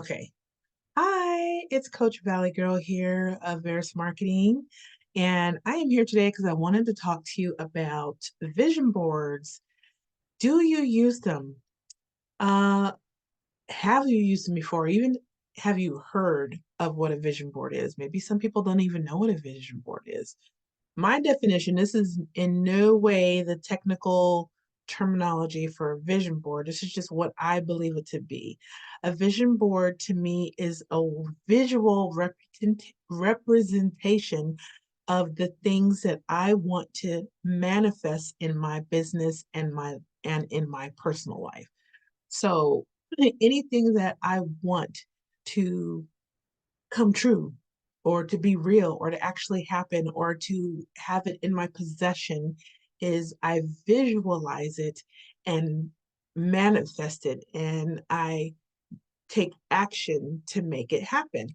Okay. Hi, it's Coach Valley Girl here of Verus Marketing. And I am here today because I wanted to talk to you about vision boards. Do you use them? Uh, have you used them before? Even have you heard of what a vision board is? Maybe some people don't even know what a vision board is. My definition, this is in no way the technical terminology for a vision board. This is just what I believe it to be. A vision board to me is a visual representation of the things that I want to manifest in my business and in my personal life. So anything that I want to come true or to be real or to actually happen or to have it in my possession is I visualize it and manifest it and I take action to make it happen.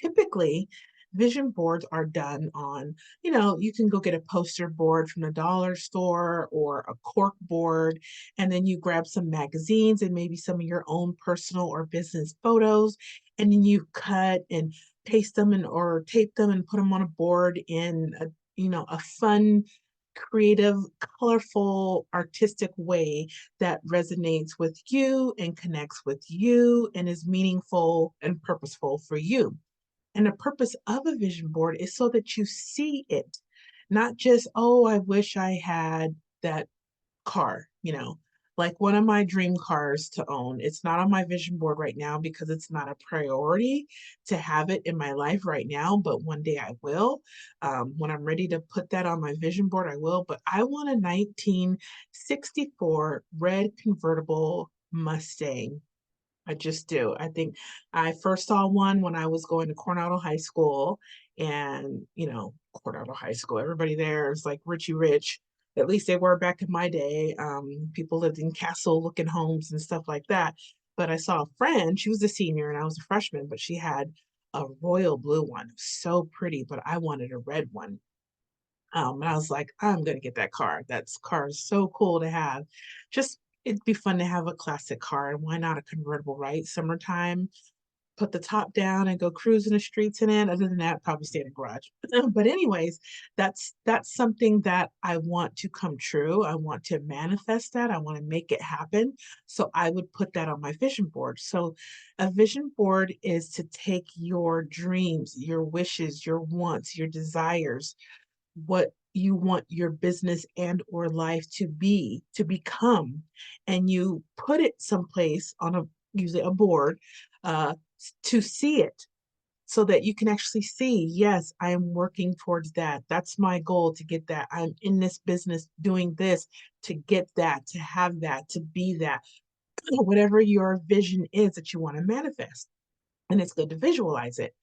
Typically, vision boards are done on, you can go get a poster board from the dollar store or a cork board, and then you grab some magazines and maybe some of your own personal or business photos, and then you cut and paste them and or tape them and put them on a board in a fun, creative, colorful, artistic way that resonates with you and connects with you and is meaningful and purposeful for you. And the purpose of a vision board is so that you see it, not just, oh, I wish I had that car. Like one of my dream cars to own. It's not on my vision board right now because it's not a priority to have it in my life right now, but one day I will. When I'm ready to put that on my vision board, I will. But I want a 1964 red convertible Mustang. I just do. I think I first saw one when I was going to Coronado High School, and Coronado High School, everybody there is like Richie Rich. At least they were back in my day. People lived in castle looking homes and stuff like that. But I saw a friend, she was a senior and I was a freshman, but she had a royal blue one. It was so pretty, but I wanted a red one. And I was like, I'm gonna get that car. That car is so cool to have. Just it'd be fun to have a classic car, and why not a convertible, right? Summertime, put the top down and go cruising the streets in it. Other than that, probably stay in a garage. But anyways, that's something that I want to come true. I want to manifest that. I want to make it happen. So I would put that on my vision board. So a vision board is to take your dreams, your wishes, your wants, your desires, what you want your business and or life to be, to become, and you put it someplace on a usually a board, uh, to see it so that you can actually see, yes, I am working towards that. That's my goal, to get that. I'm in this business doing this to get that, to have that, to be that. Whatever your vision is that you want to manifest. And it's good to visualize it.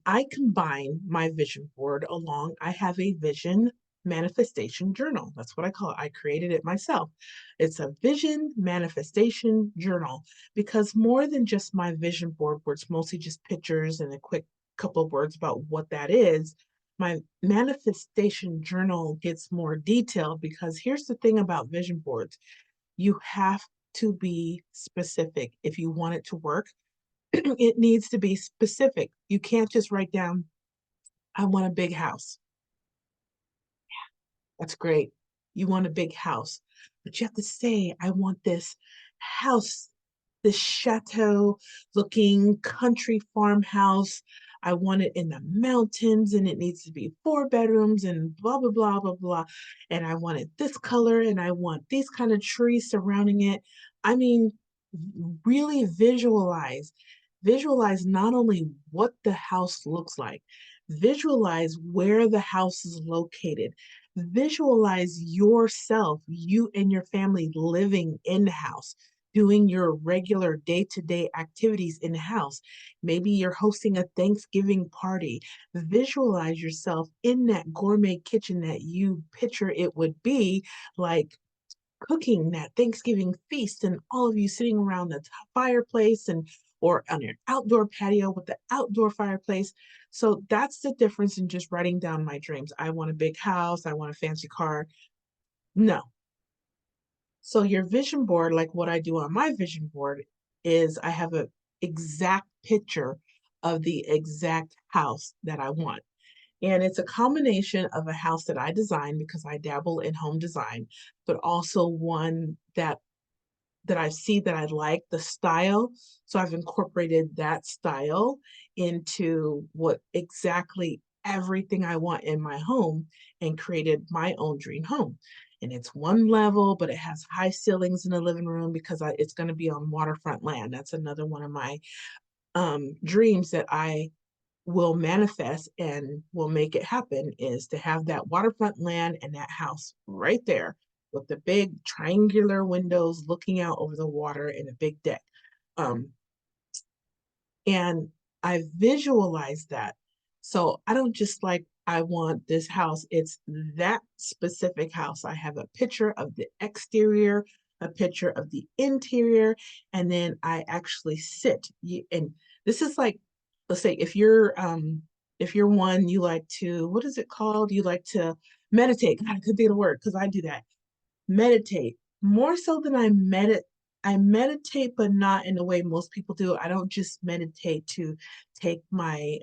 I combine my vision board along. I have a vision manifestation journal. That's what I call it. I created it myself. It's a vision manifestation journal because more than just my vision board, where it's mostly just pictures and a quick couple of words about what that is, my manifestation journal gets more detailed because here's the thing about vision boards, you have to be specific if you want it to work. It needs to be specific. You can't just write down, I want a big house. That's great. You want a big house, but you have to say, I want this house, this chateau looking country farmhouse. I want it in the mountains and it needs to be 4 bedrooms and blah, blah, blah, blah, blah. And I want it this color and I want these kind of trees surrounding it. I mean, really visualize not only what the house looks like, visualize where the house is located, visualize yourself, you and your family living in the house, doing your regular day-to-day activities in the house. Maybe you're hosting a Thanksgiving party. Visualize yourself in that gourmet kitchen that you picture it would be, like cooking that Thanksgiving feast and all of you sitting around the fireplace and or on an outdoor patio with the outdoor fireplace. So that's the difference in just writing down my dreams. I want a big house, I want a fancy car. No. So your vision board, like what I do on my vision board, is I have exact picture of the exact house that I want. And it's a combination of a house that I designed because I dabble in home design, but also one that I see that I like the style. So I've incorporated that style into what exactly everything I want in my home and created my own dream home. And it's one level, but it has high ceilings in the living room because it's going to be on waterfront land. That's another one of my dreams that I will manifest and will make it happen is to have that waterfront land and that house right there with the big triangular windows looking out over the water and a big deck. Um, and I visualize that. So I don't just like, I want this house. It's that specific house. I have a picture of the exterior, a picture of the interior, and then I actually sit. And this is like, let's say if you're one, you like to, what is it called? You like to meditate. God, I could be the word because I do that. Meditate. More so than I meditate, but not in the way most people do. I don't just meditate to take my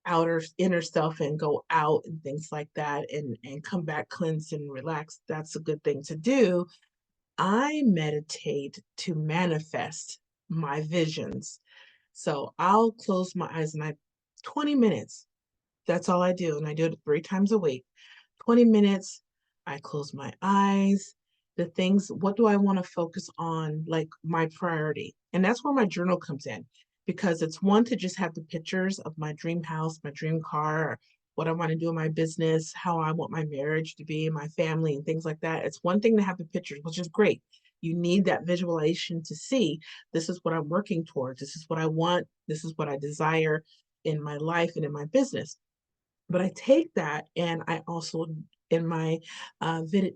outer inner self and go out and things like that and come back cleansed and relaxed. That's a good thing to do. I meditate to manifest my visions. So I'll close my eyes and 20 minutes. That's all I do. And I do it 3 times a week. 20 minutes, I close my eyes. The things, what do I want to focus on? Like my priority. And that's where my journal comes in because it's one to just have the pictures of my dream house, my dream car, what I want to do in my business, how I want my marriage to be, my family, and things like that. It's one thing to have the pictures, which is great. You need that visualization to see this is what I'm working towards. This is what I want. This is what I desire in my life and in my business. But I take that and I also, in my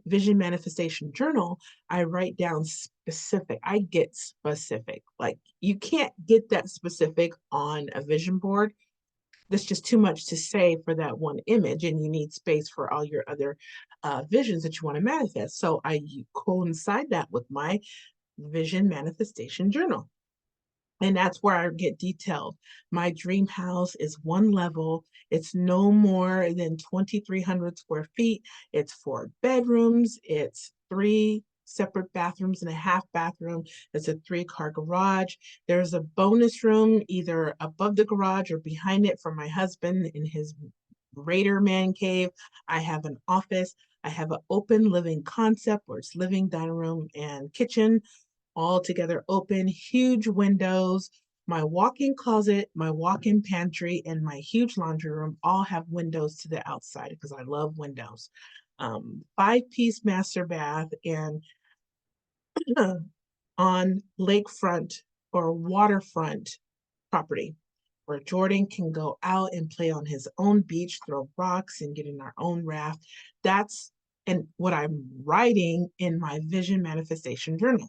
vision manifestation journal, I write down specific. I get specific. Like you can't get that specific on a vision board. There's just too much to say for that one image, and you need space for all your other visions that you want to manifest. So I coincide that with my vision manifestation journal. And that's where I get detailed. My dream house is one level. It's no more than 2,300 square feet. It's 4 bedrooms. It's 3 separate bathrooms and a half bathroom. It's a 3-car garage. There's a bonus room either above the garage or behind it for my husband in his Raider man cave. I have an office. I have an open living concept where it's living, dining room, and kitchen all together open, huge windows. My walk-in closet, my walk-in pantry, and my huge laundry room all have windows to the outside because I love windows. 5-piece master bath and on lakefront or waterfront property where Jordan can go out and play on his own beach, throw rocks and get in our own raft. That's and what I'm writing in my vision manifestation journal.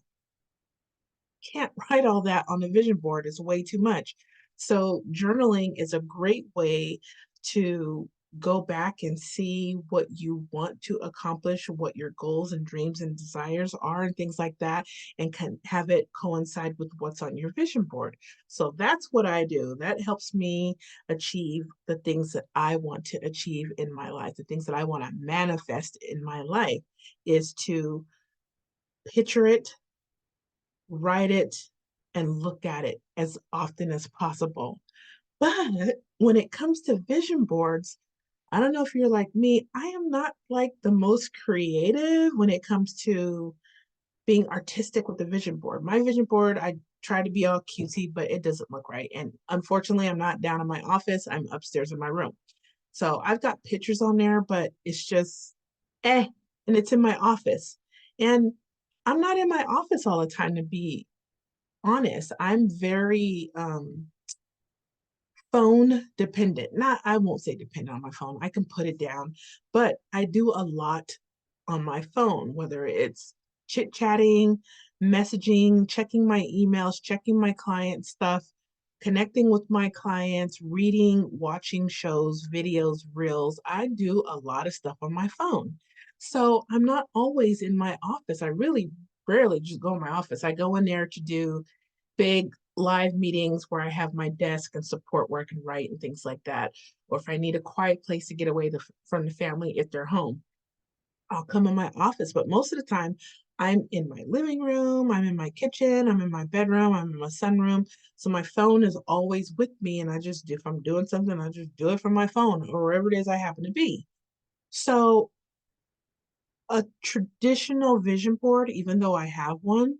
Can't write all that on a vision board, is way too much. So journaling is a great way to go back and see what you want to accomplish, what your goals and dreams and desires are, and things like that, and can have it coincide with what's on your vision board. So that's what I do. That helps me achieve the things that I want to achieve in my life, the things that I want to manifest in my life, is to picture it, write it, and look at it as often as possible. But when it comes to vision boards, I don't know if you're like me, I am not like the most creative when it comes to being artistic with the vision board. My vision board, I try to be all cutesy, but it doesn't look right. And unfortunately, I'm not down in my office, I'm upstairs in my room. So I've got pictures on there, but it's just and it's in my office. And I'm not in my office all the time, to be honest. I'm very phone dependent. Not, I won't say dependent on my phone. I can put it down, but I do a lot on my phone, whether it's chit chatting, messaging, checking my emails, checking my client stuff, connecting with my clients, reading, watching shows, videos, reels. I do a lot of stuff on my phone. So I'm not always in my office. I really rarely just go in my office. I go in there to do big live meetings where I have my desk and support where I can write and things like that, or if I need a quiet place to get away from the family if they're home, I'll come in my office. But most of the time, I'm in my living room, I'm in my kitchen, I'm in my bedroom, I'm in my sunroom. So my phone is always with me, and I just, if I'm doing something, I just do it from my phone or wherever it is I happen to be. So a traditional vision board, even though I have one,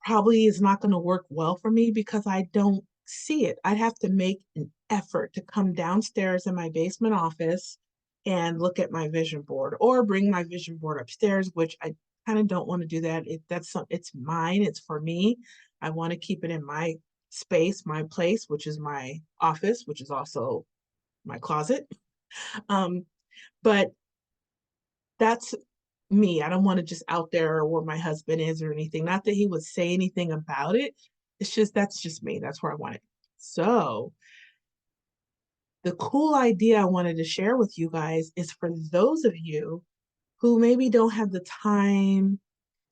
probably is not going to work well for me because I don't see it. I'd have to make an effort to come downstairs in my basement office and look at my vision board or bring my vision board upstairs, which I kind of don't want to do that. It's mine, it's for me. I want to keep it in my space, my place, which is my office, which is also my closet. Um, but that's me. I don't want to just out there where my husband is or anything. Not that he would say anything about it. It's just that's just me. That's where I want it. So the cool idea I wanted to share with you guys is for those of you who maybe don't have the time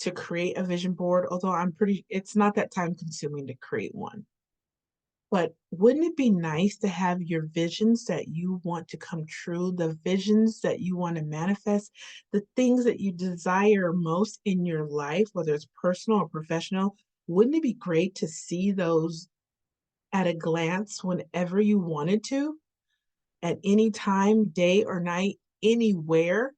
to create a vision board, although it's not that time consuming to create one. But wouldn't it be nice to have your visions that you want to come true, the visions that you want to manifest, the things that you desire most in your life, whether it's personal or professional? Wouldn't it be great to see those at a glance whenever you wanted to, at any time, day or night, anywhere?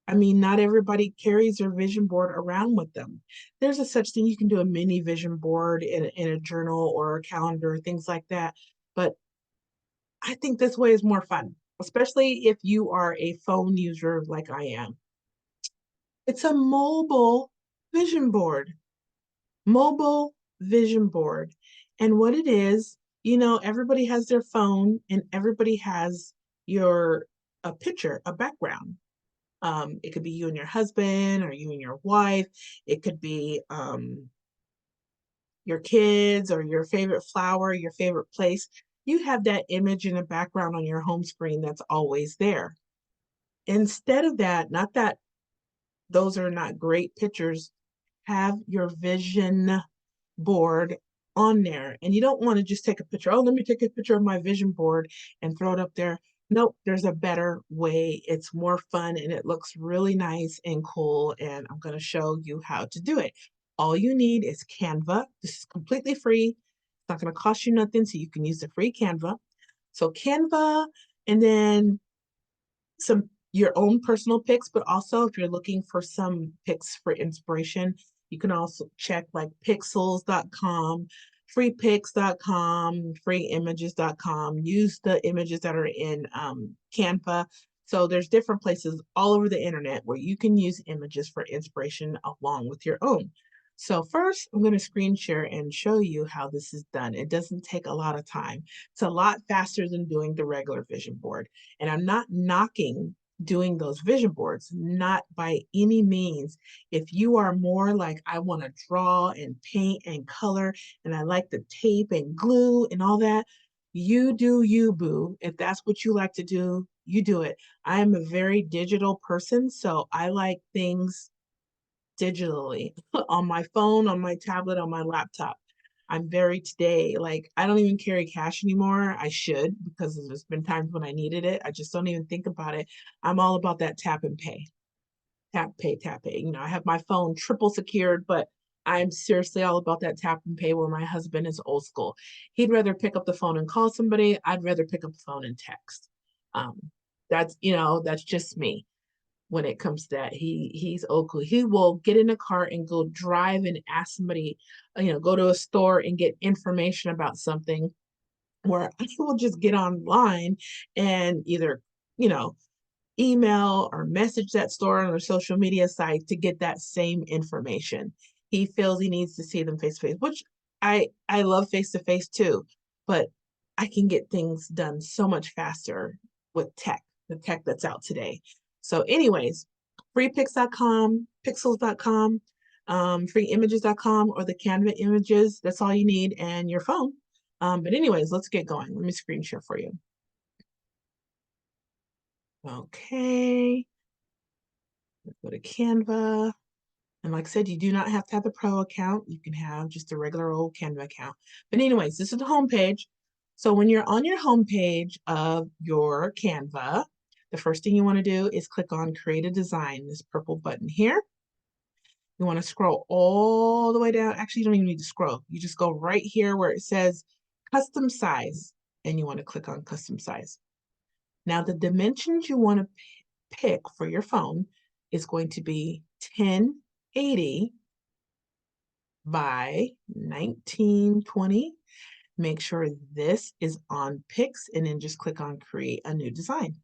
I mean, not everybody carries their vision board around with them. There's a such thing, you can do a mini vision board in a journal or a calendar, things like that. But I think this way is more fun, especially if you are a phone user like I am. It's a vision board, mobile vision board. And what it is, everybody has their phone and everybody has your a picture, a background. It could be you and your husband or you and your wife. It could be your kids or your favorite flower, your favorite place. You have that image in the background on your home screen that's always there. Instead of that, not that those are not great pictures, have your vision board on there. And you don't want to just take a picture. Oh, let me take a picture of my vision board and throw it up there. Nope, there's a better way. It's more fun and it looks really nice and cool. And I'm going to show you how to do it. All you need is Canva. This is completely free. It's not going to cost you nothing. So you can use the free Canva. So Canva, and then some your own personal picks, but also if you're looking for some picks for inspiration, you can also check like pixels.com, freepix.com, freeimages.com. Use the images that are in Canva. So there's different places all over the internet where you can use images for inspiration along with your own. So first, I'm going to screen share and show you how this is done. It doesn't take a lot of time. It's a lot faster than doing the regular vision board. And I'm not knocking doing those vision boards, not by any means. If you are more like, I want to draw and paint and color, and I like the tape and glue and all that, you do you, boo. If that's what you like to do, you do it. I am a very digital person, so I like things digitally on my phone, on my tablet, on my laptop. I'm very today, like, I don't even carry cash anymore. I should because there's been times when I needed it. I just don't even think about it. I'm all about that tap and pay, tap, pay, tap, pay. I have my phone triple secured, but I'm seriously all about that tap and pay where my husband is old school. He'd rather pick up the phone and call somebody. I'd rather pick up the phone and text. Um, that's just me when it comes to that. He's old school. He will get in a car and go drive and ask somebody, go to a store and get information about something where I will just get online and either, you know, email or message that store on their social media site to get that same information. He feels he needs to see them face to face, which I love face to face too, but I can get things done so much faster with the tech that's out today. So, anyways, freepix.com, pixels.com, freeimages.com, or the Canva images. That's all you need, and your phone. But anyways, let's get going. Let me screen share for you. Okay. Let's go to Canva. And like I said, you do not have to have the pro account. You can have just a regular old Canva account. But anyways, this is the home page. So when you're on your home page of your Canva, the first thing you want to do is click on Create a Design, this purple button here. You want to scroll all the way down. Actually, you don't even need to scroll. You just go right here where it says Custom Size, and you want to click on Custom Size. Now, the dimensions you want to pick for your phone is going to be 1080 by 1920. Make sure this is on Pix and then just click on Create a New Design.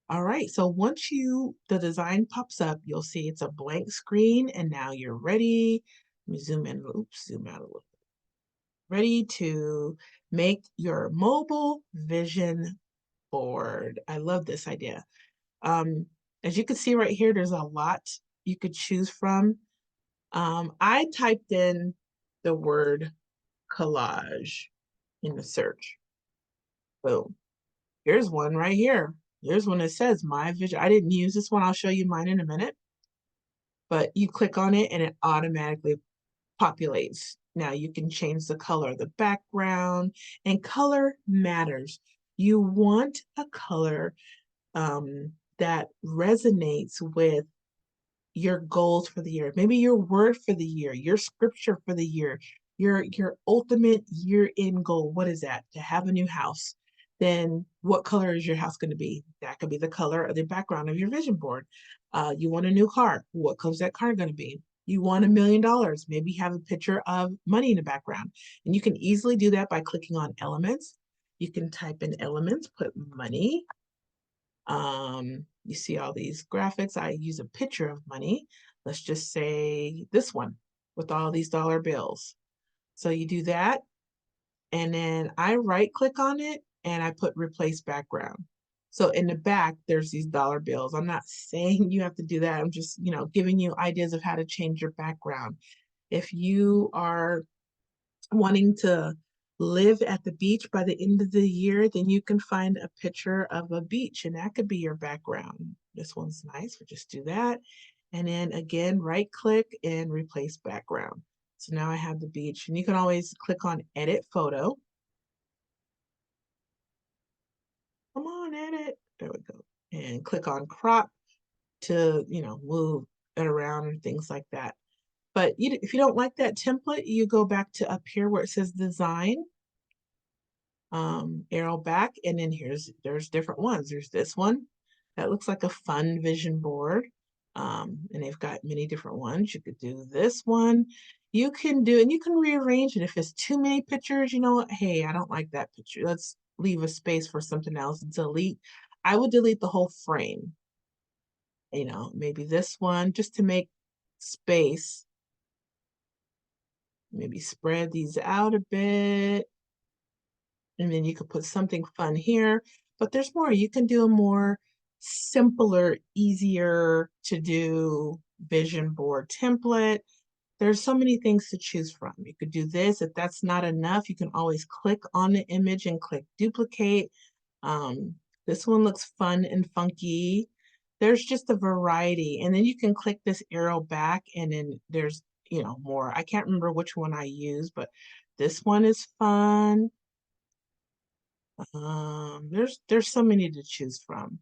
All right, so once the design pops up, you'll see it's a blank screen and now you're ready. Let me zoom in, oops, zoom out a little bit. Ready to make your mobile vision board. I love this idea. As you can see right here, there's a lot you could choose from. I typed in the word collage in the search. Boom. Here's one right here. Here's one that says my vision. I didn't use this one. I'll show you mine in a minute. But you click on it and it automatically populates. Now you can change the color of the background, and color matters. You want a color that resonates with your goals for the year, maybe your word for the year, your scripture for the year, your ultimate year-end goal. What is that? To have a new house. Then what color is your house going to be? That could be the color of the background of your vision board. You want a new car. What color is that car going to be? You want $1 million. Maybe have a picture of money in the background. And you can easily do that by clicking on elements. You can type in elements, put money. You see all these graphics. I use a picture of money. Let's just say this one with all these dollar bills. So you do that, and then I right click on it and I put replace background. So in the back, there's these dollar bills. I'm not saying you have to do that. I'm just, giving you ideas of how to change your background. If you are wanting to live at the beach by the end of the year, then you can find a picture of a beach and that could be your background. This one's nice. We'll just do that. And then again, right click and replace background. So now I have the beach, and you can always click on edit photo. Come on, edit. There we go. And click on crop to, move it around and things like that. But if you don't like that template, you go back to up here where it says design, arrow back, and then there's different ones. There's this one that looks like a fun vision board, and they've got many different ones. You could do this one. You can rearrange it. If it's too many pictures, you know what? Hey, I don't like that picture. Let's leave a space for something else. Delete. I would delete the whole frame. Maybe this one just to make space. Maybe spread these out a bit. And then you could put something fun here, but there's more. You can do a more simpler, easier to do vision board template. There's so many things to choose from. You could do this. If that's not enough, you can always click on the image and click duplicate. This one looks fun and funky. There's just a variety. And then you can click this arrow back and then there's, more. I can't remember which one I use, but this one is fun. There's so many to choose from.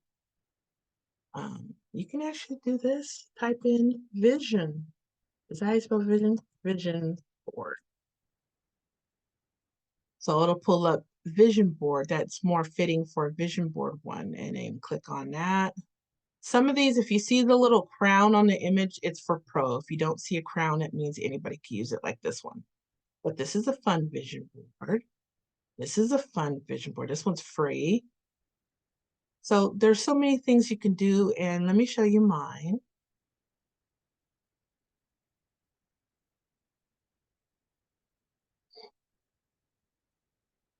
You can actually do this. Type in vision. Is that how you spell vision? Vision board. So it'll pull up vision board that's more fitting for a vision board one, and then click on that. Some of these, if you see the little crown on the image, it's for pro. If you don't see a crown, it means anybody can use it, like this one. But this is a fun vision board. This is a fun vision board. This one's free. So there's so many things you can do, and let me show you mine.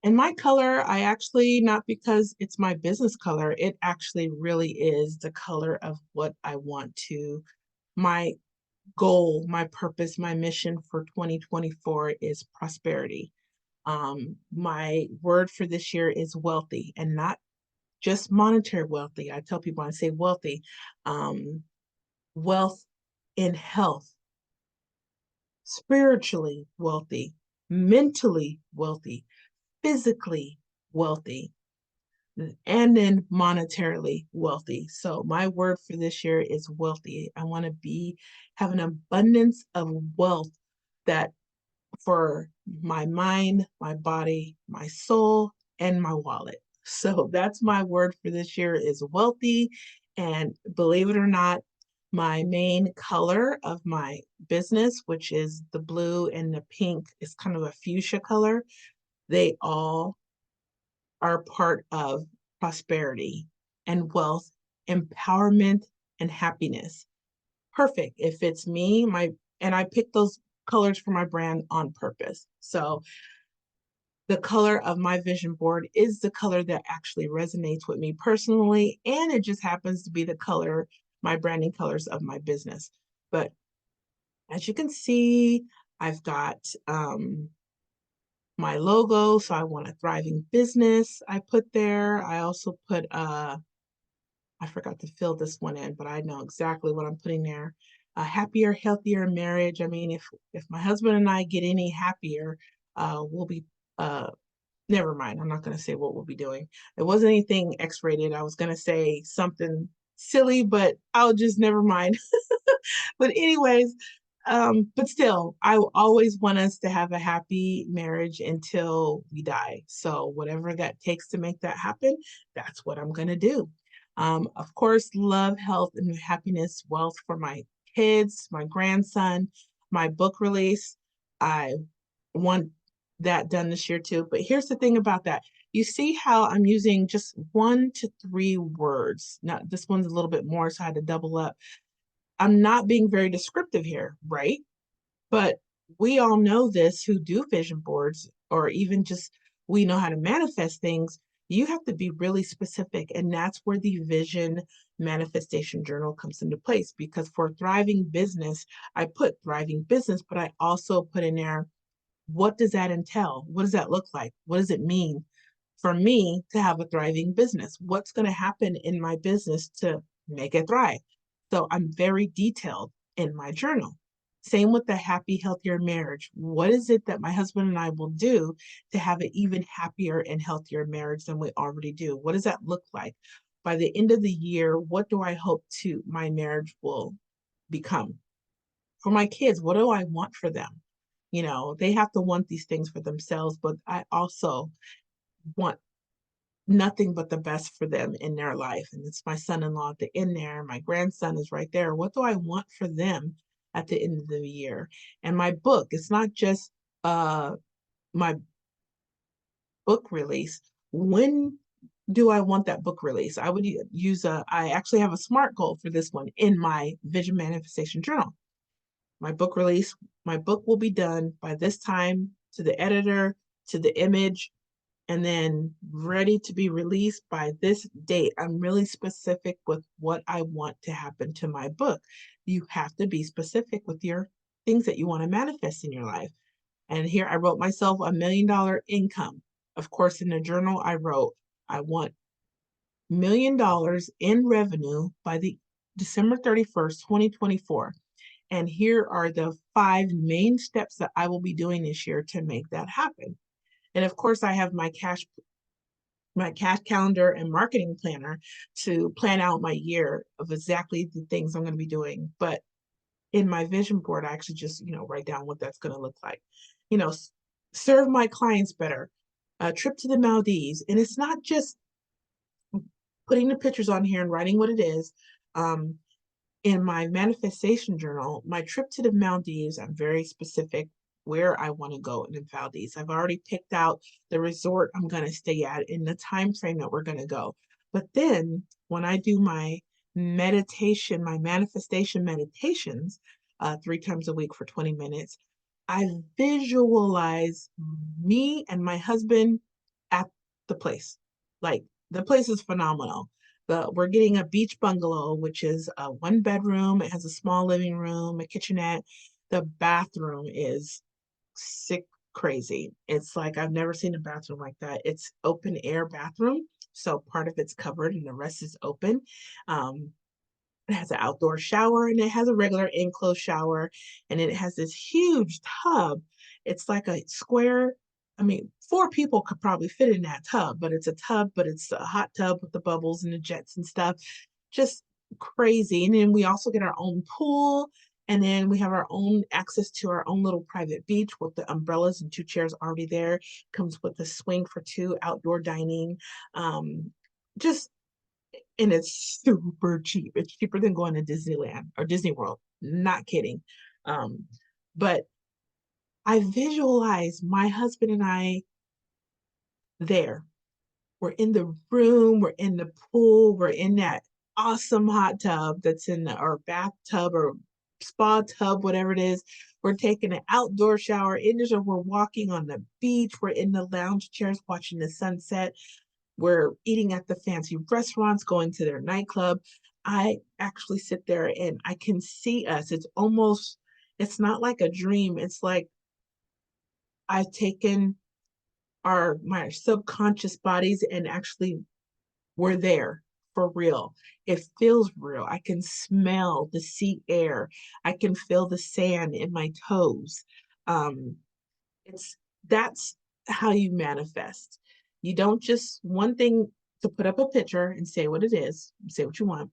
And my color, I actually, not because it's my business color, it actually really is the color of what I want to, my goal, my purpose, my mission for 2024 is prosperity. My word for this year is wealthy, and not just monetary wealthy. I tell people, I say wealthy. wealth in health, spiritually wealthy, mentally wealthy, physically wealthy, and then monetarily wealthy. So my word for this year is wealthy. I want to have an abundance of wealth that for my mind, my body, my soul, and my wallet. So that's my word for this year is wealthy. And believe it or not, my main color of my business, which is the blue and the pink, is kind of a fuchsia color. They all are part of prosperity and wealth, empowerment and happiness. Perfect. It fits me, and I picked those colors for my brand on purpose. So the color of my vision board is the color that actually resonates with me personally, and it just happens to be the color, my branding colors of my business. But as you can see, I've got my logo. So I want a thriving business. I put there. I also put I forgot to fill this one in, but I know exactly what I'm putting there. A happier, healthier marriage. I mean, if my husband and I get any happier, we'll be never mind. I'm not going to say what we'll be doing. It wasn't anything X-rated. I was going to say something silly, but I'll just never mind. But anyways, but still, I always want us to have a happy marriage until we die. So whatever that takes to make that happen, that's what I'm going to do. Of course, love, health, and happiness, wealth for my kids, my grandson, my book release. I want that done this year too. But here's the thing about that. You see how I'm using just 1 to 3 words. Now, this one's a little bit more, so I had to double up. I'm not being very descriptive here, right? But we all know this who do vision boards, or even just we know how to manifest things. You have to be really specific. And that's where the vision manifestation journal comes into place. Because for thriving business, I put thriving business, but I also put in there, what does that entail? What does that look like? What does it mean for me to have a thriving business? What's going to happen in my business to make it thrive? So I'm very detailed in my journal. Same with the happy, healthier marriage. What is it that my husband and I will do to have an even happier and healthier marriage than we already do? What does that look like? By the end of the year, what do I hope to my marriage will become? For my kids, what do I want for them? They have to want these things for themselves, but I also want nothing but the best for them in their life. And it's my son-in-law at the end there. My grandson is right there. What do I want for them at the end of the year? And my book, it's not just my book release. When do I want that book release? I would I actually have a SMART goal for this one in my Vision Manifestation Journal. My book release, my book will be done by this time, to the editor, to the image, and then ready to be released by this date. I'm really specific with what I want to happen to my book. You have to be specific with your things that you want to manifest in your life. And here I wrote myself $1 million income. Of course, in the journal, I wrote, I want $1 million in revenue by the December 31st, 2024. And here are the 5 main steps that I will be doing this year to make that happen. And of course, I have my cash calendar and marketing planner to plan out my year of exactly the things I'm going to be doing. But in my vision board, I actually just, write down what that's going to look like. You know, serve my clients better, a trip to the Maldives. And it's not just putting the pictures on here and writing what it is. In my manifestation journal, my trip to the Maldives, I'm very specific where I want to go in the Maldives. I've already picked out the resort I'm going to stay at in the time frame that we're going to go. But then when I do my meditation, my manifestation meditations, 3 times a week for 20 minutes, I visualize me and my husband at the place. Like, the place is phenomenal. We're getting a beach bungalow, which is a 1 bedroom. It has a small living room, a kitchenette. The bathroom is sick crazy. It's like I've never seen a bathroom like that. It's open air bathroom, so part of it's covered and the rest is open. Um, It has an outdoor shower and it has a regular enclosed shower, and then it has this huge tub. It's like a square. I mean, four people could probably fit in that tub, but it's a tub, but it's a hot tub with the bubbles and the jets and stuff. Just crazy. And then we also get our own pool, and then we have our own access to our own little private beach with the umbrellas and two chairs already there. Comes with a swing for two, outdoor dining. Just and it's super cheap. It's cheaper than going to Disneyland or Disney World. Not kidding. Um, but I visualize my husband and I there. We're in the room, we're in the pool, we're in that awesome hot tub that's in the or bathtub or spa tub, whatever it is. We're taking an outdoor shower. We're walking on the beach. We're in the lounge chairs watching the sunset. We're eating at the fancy restaurants, going to their nightclub. I actually sit there and I can see us. It's not like a dream. It's like I've taken my subconscious bodies and actually we're there for real. It feels real. I can smell the sea air. I can feel the sand in my toes. Um, it's that's how you manifest. You don't just one thing to put up a picture and say what it is, say what you want.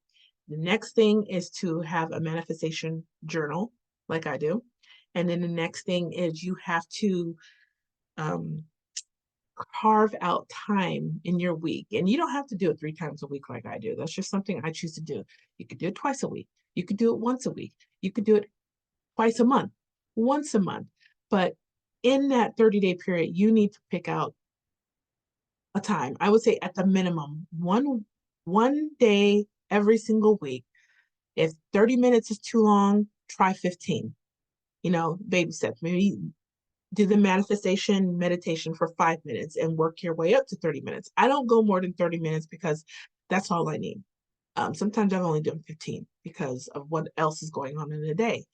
The next thing is to have a manifestation journal, like I do. And then the next thing is you have to um, carve out time in your week. And you don't have to do it 3 times a week like I do. That's just something I choose to do. You could do it twice a week. You could do it once a week. You could do it twice a month, once a month. But in that 30-day period, you need to pick out a time. I would say at the minimum, one day every single week. If 30 minutes is too long, try 15. Baby steps. Maybe do the manifestation meditation for 5 minutes and work your way up to 30 minutes. I don't go more than 30 minutes because that's all I need. Sometimes I've only done 15 because of what else is going on in the day.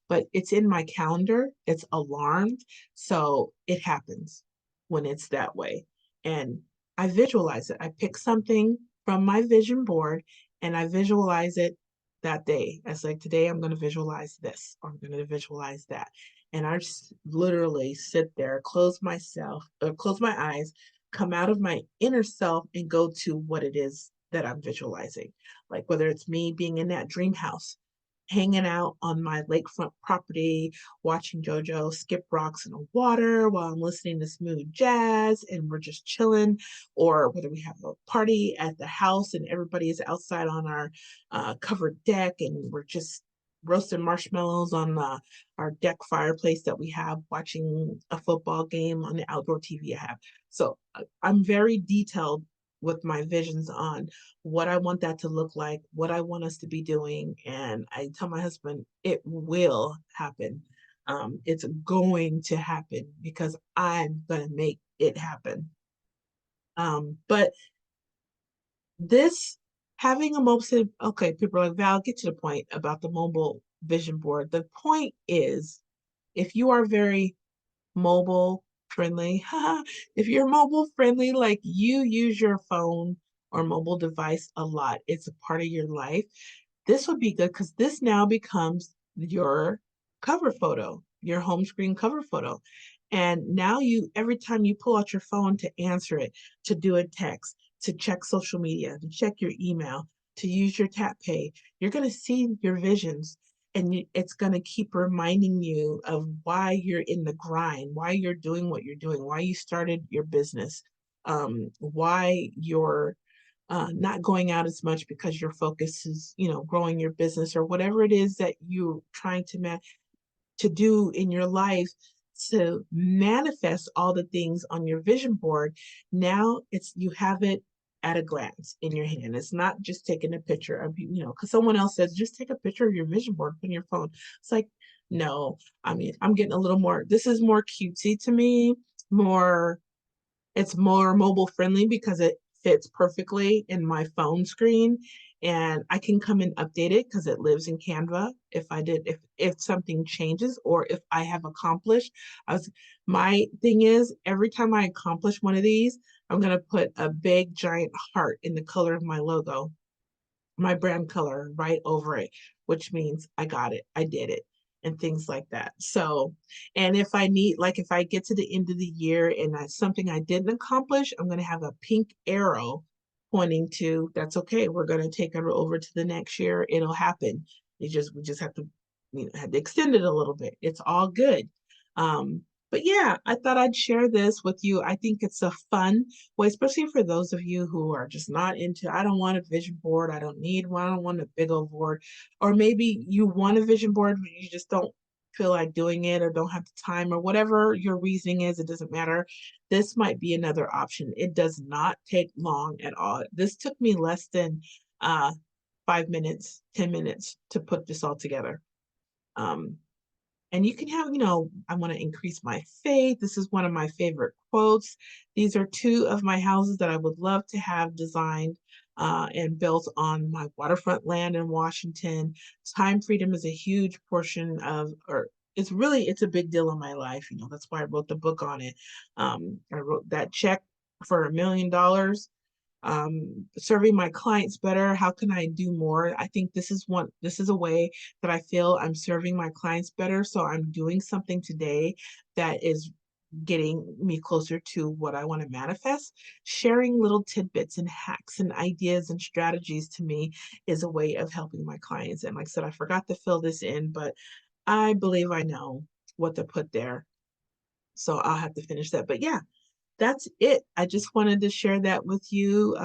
But it's in my calendar, it's alarmed. So it happens when it's that way. And I visualize it. I pick something from my vision board and I visualize it that day. It's like, today I'm going to visualize this, or I'm going to visualize that. And I just literally sit there, close my eyes, come out of my inner self and go to what it is that I'm visualizing. Like whether it's me being in that dream house, hanging out on my lakefront property, watching JoJo skip rocks in the water while I'm listening to smooth jazz and we're just chilling, or whether we have a party at the house and everybody is outside on our covered deck and we're just roasting marshmallows on our deck fireplace that we have, watching a football game on the outdoor TV I have. So I'm very detailed with my visions on what I want that to look like, what I want us to be doing. And I tell my husband, it will happen. It's going to happen because I'm going to make it happen. But this having a mobile, okay, people are like, Val, get to the point about the mobile vision board. The point is, if you are very mobile friendly. If you're mobile friendly, like you use your phone or mobile device a lot, it's a part of your life. This would be good because this now becomes your cover photo, your home screen cover photo. And now every time you pull out your phone to answer it, to do a text, to check social media, to check your email, to use your tap pay, you're going to see your visions and it's going to keep reminding you of why you're in the grind, why you're doing what you're doing, why you started your business, why you're not going out as much because your focus is, growing your business or whatever it is that you're trying to do in your life to manifest all the things on your vision board. Now you have it at a glance in your hand. It's not just taking a picture of, because someone else says, just take a picture of your vision board on your phone. It's like, no, I mean, I'm getting a little more, this is more cutesy to me, it's more mobile friendly because it fits perfectly in my phone screen and I can come and update it because it lives in Canva. If something changes or if I have accomplished, my thing is every time I accomplish one of these, I'm going to put a big giant heart in the color of my logo. my brand color right over it, which means I got it, I did it, and things like that. So, and if I need, like, if I get to the end of the year and that's something I didn't accomplish, I'm going to have a pink arrow pointing to that's okay. We're going to take it over to the next year. It'll happen. We just have to, have to extend it a little bit. It's all good. Um, but yeah, I thought I'd share this with you. I think it's a fun way, especially for those of you who are just not into, I don't want a vision board, I don't need one, I don't want a big old board. Or maybe you want a vision board, but you just don't feel like doing it or don't have the time or whatever your reasoning is, it doesn't matter. This might be another option. It does not take long at all. This took me less than 5 minutes, 10 minutes to put this all together. Um, and you can have, I want to increase my faith. This is one of my favorite quotes. These are two of my houses that I would love to have designed and built on my waterfront land in Washington. Time freedom is a huge portion of, or it's a big deal in my life. That's why I wrote the book on it. I wrote that check for $1 million, serving my clients better. How can I do more? I think this is a way that I feel I'm serving my clients better. So I'm doing something today that is getting me closer to what I want to manifest. Sharing little tidbits and hacks and ideas and strategies to me is a way of helping my clients. And like I said, I forgot to fill this in, but I believe I know what to put there. So I'll have to finish that. But yeah, that's it. I just wanted to share that with you.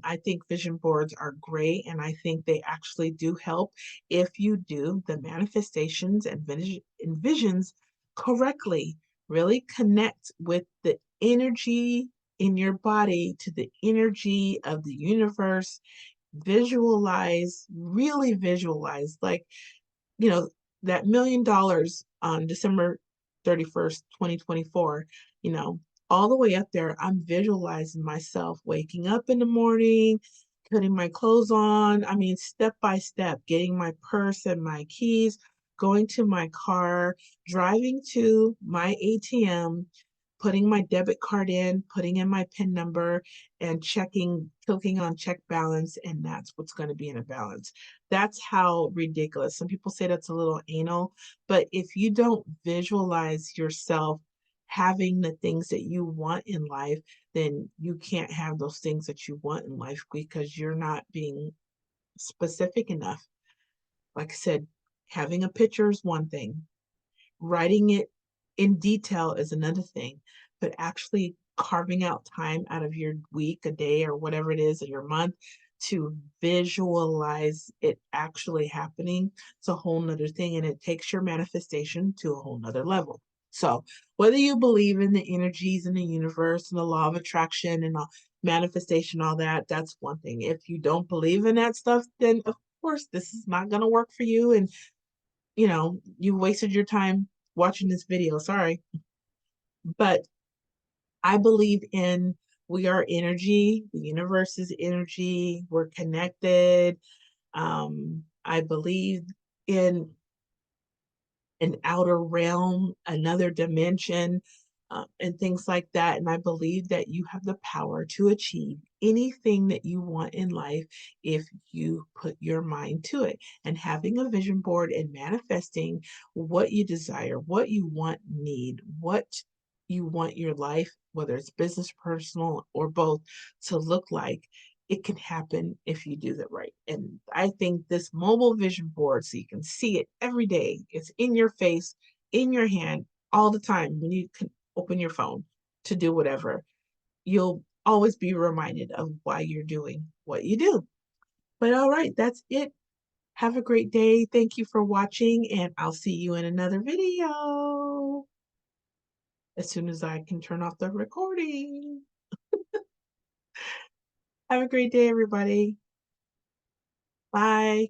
I think vision boards are great, and I think they actually do help if you do the manifestations and visions correctly. Really connect with the energy in your body to the energy of the universe. Visualize, really visualize, like, you know, that $1 million on December 31st, 2024, all the way up there, I'm visualizing myself waking up in the morning, putting my clothes on. I mean, step by step, getting my purse and my keys, going to my car, driving to my ATM, putting my debit card in, putting in my PIN number, and clicking on check balance, and that's what's going to be in a balance. That's how ridiculous. Some people say that's a little anal, but if you don't visualize yourself having the things that you want in life, then you can't have those things that you want in life because you're not being specific enough. Like I said, having a picture is one thing, writing it in detail is another thing, but actually carving out time out of your week, a day, or whatever it is, or your month to visualize it actually happening, it's a whole nother thing. And it takes your manifestation to a whole nother level. So whether you believe in the energies in the universe and the law of attraction and all, manifestation, all that, that's one thing. If you don't believe in that stuff, then of course this is not going to work for you. And you wasted your time watching this video. Sorry. But I believe in, we are energy, the universe is energy, we're connected. I believe in an outer realm, another dimension, and things like that. And I believe that you have the power to achieve anything that you want in life if you put your mind to it. And having a vision board and manifesting what you desire, what you want, need, what you want your life, whether it's business, personal, or both, to look like, it can happen if you do that right. And I think this mobile vision board, so you can see it every day, it's in your face, in your hand, all the time when you can open your phone to do whatever, you'll always be reminded of why you're doing what you do. But all right, that's it. Have a great day. Thank you for watching, and I'll see you in another video as soon as I can turn off the recording. Have a great day, everybody. Bye.